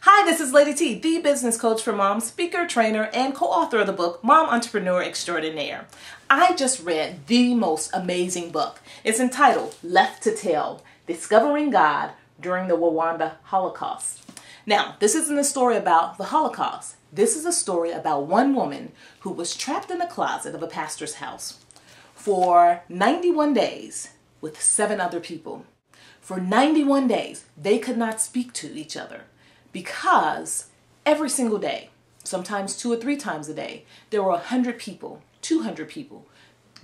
Hi, this is Lady T, the business coach for moms, speaker, trainer, and co-author of the book, Mom Entrepreneur Extraordinaire. I just read the most amazing book. It's entitled, Left to Tell, Discovering God During the Rwandan Holocaust. Now, this isn't a story about the Holocaust. This is a story about one woman who was trapped in the closet of a pastor's house for 91 days with 7 other people. For 91 days, they could not speak to each other. Because every single day, sometimes 2 or 3 times a day, there were 100 people, 200 people,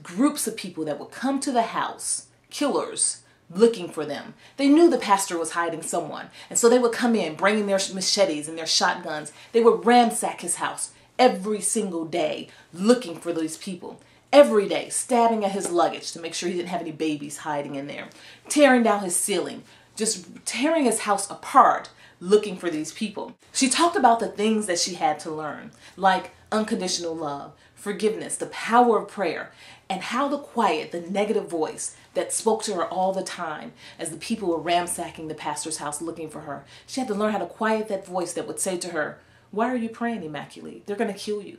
groups of people that would come to the house, killers, looking for them. They knew the pastor was hiding someone, and so they would come in bringing their machetes and their shotguns. They would ransack his house every single day looking for these people. Every day, stabbing at his luggage to make sure he didn't have any babies hiding in there, tearing down his ceiling, just tearing his house apart, looking for these people. She talked about the things that she had to learn, like unconditional love, forgiveness, the power of prayer, and how to quiet the negative voice that spoke to her all the time as the people were ransacking the pastor's house looking for her. She had to learn how to quiet that voice that would say to her, "Why are you praying, Immaculee? They're going to kill you.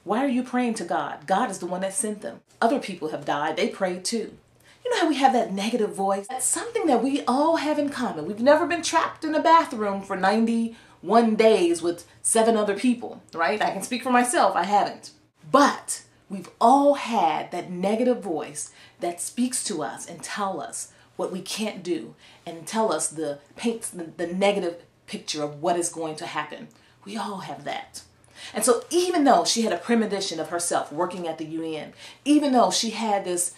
Why are you praying to God? God is the one that sent them. Other people have died. They prayed too." You know how we have that negative voice? That's something that we all have in common. We've never been trapped in a bathroom for 91 days with 7 other people, right? I can speak for myself, I haven't. But we've all had that negative voice that speaks to us and tell us what we can't do and tell us paints the negative picture of what is going to happen. We all have that. And so even though she had a premonition of herself working at the UN, even though she had this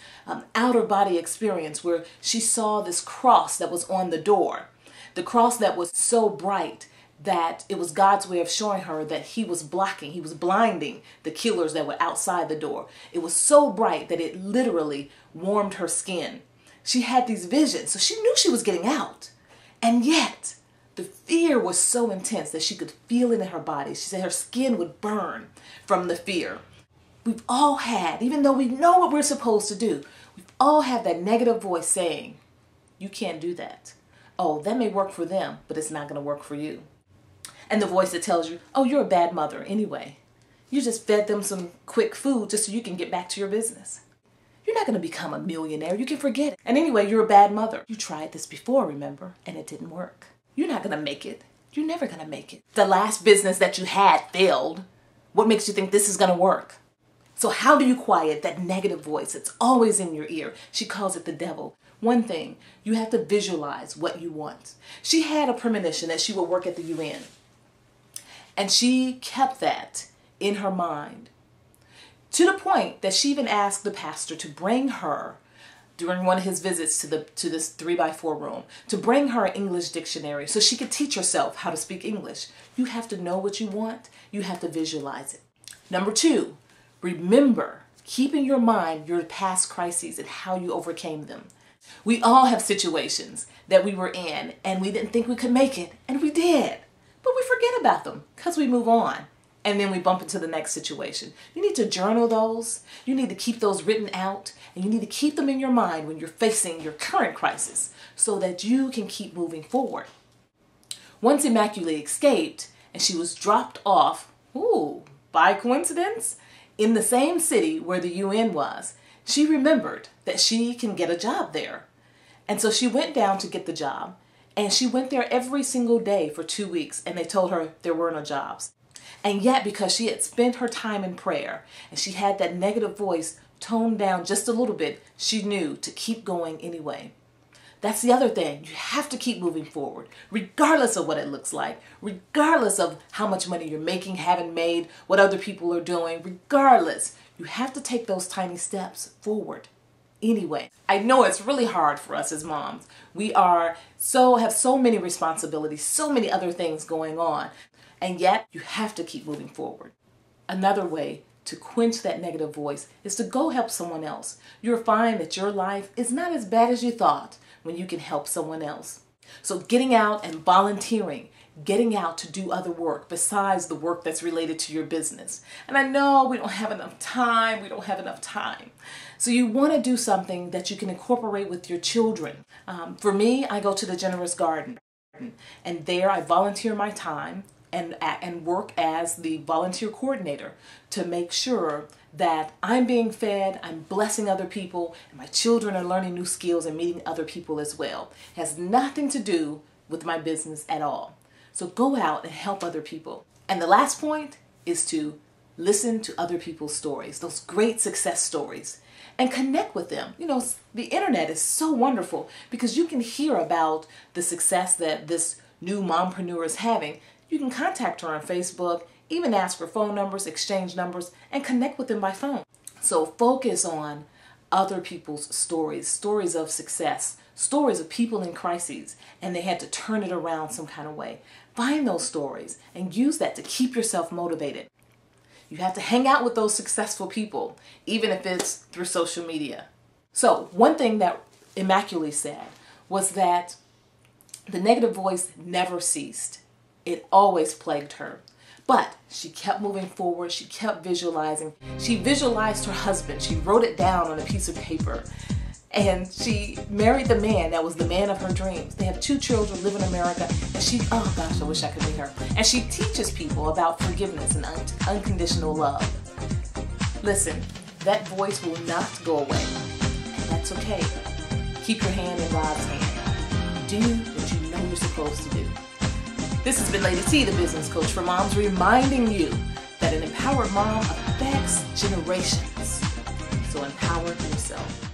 outer body experience where she saw this cross that was on the door, the cross that was so bright that it was God's way of showing her that he was blinding the killers that were outside the door. It was so bright that it literally warmed her skin. She had these visions, so she knew she was getting out. And yet, the fear was so intense that she could feel it in her body. She said her skin would burn from the fear. We've all had, even though we know what we're supposed to do, we've all had that negative voice saying, "You can't do that. Oh, that may work for them, but it's not going to work for you." And the voice that tells you, "Oh, you're a bad mother anyway. You just fed them some quick food just so you can get back to your business. You're not going to become a millionaire. You can forget it. And anyway, you're a bad mother. You tried this before, remember, and it didn't work. You're not going to make it. You're never going to make it. The last business that you had failed. What makes you think this is going to work?" So how do you quiet that negative voice that's always in your ear? She calls it the devil. One thing, you have to visualize what you want. She had a premonition that she would work at the UN. And she kept that in her mind to the point that she even asked the pastor to bring her during one of his visits to this 3x4 room, to bring her an English dictionary so she could teach herself how to speak English. You have to know what you want. You have to visualize it. Number 2, remember, keep in your mind your past crises and how you overcame them. We all have situations that we were in and we didn't think we could make it, and we did. But we forget about them because we move on. And then we bump into the next situation. You need to journal those. You need to keep those written out. And you need to keep them in your mind when you're facing your current crisis so that you can keep moving forward. Once Immaculee escaped and she was dropped off, by coincidence, in the same city where the UN was, she remembered that she can get a job there. And so she went down to get the job. And she went there every single day for 2 weeks. And they told her there were no jobs. And yet, because she had spent her time in prayer and she had that negative voice toned down just a little bit, she knew to keep going anyway. That's the other thing. You have to keep moving forward, regardless of what it looks like, regardless of how much money you're making, haven't made, what other people are doing, regardless. You have to take those tiny steps forward anyway. I know it's really hard for us as moms. We have so many responsibilities, so many other things going on. And yet, you have to keep moving forward. Another way to quench that negative voice is to go help someone else. You'll find that your life is not as bad as you thought when you can help someone else. So getting out and volunteering, getting out to do other work besides the work that's related to your business. And I know we don't have enough time. So you want to do something that you can incorporate with your children. For me, I go to the Generous Garden. And there I volunteer my time and work as the volunteer coordinator to make sure that I'm being fed, I'm blessing other people, and my children are learning new skills and meeting other people as well. It has nothing to do with my business at all. So go out and help other people. And the last point is to listen to other people's stories, those great success stories, and connect with them. You know, the internet is so wonderful because you can hear about the success that this new mompreneur is having. You can contact her on Facebook, even ask for phone numbers, exchange numbers, and connect with them by phone. So focus on other people's stories, stories of success, stories of people in crises, and they had to turn it around some kind of way. Find those stories and use that to keep yourself motivated. You have to hang out with those successful people, even if it's through social media. So one thing that Immaculee said was that the negative voice never ceased. It always plagued her. But she kept moving forward. She kept visualizing. She visualized her husband. She wrote it down on a piece of paper. And she married the man that was the man of her dreams. They have 2 children, live in America. And she, oh gosh, I wish I could meet her. And she teaches people about forgiveness and unconditional love. Listen, that voice will not go away. And that's okay. Keep your hand in God's hand. Do what you know you're supposed to do. This has been Lady T, the business coach for moms, reminding you that an empowered mom affects generations. So empower yourself.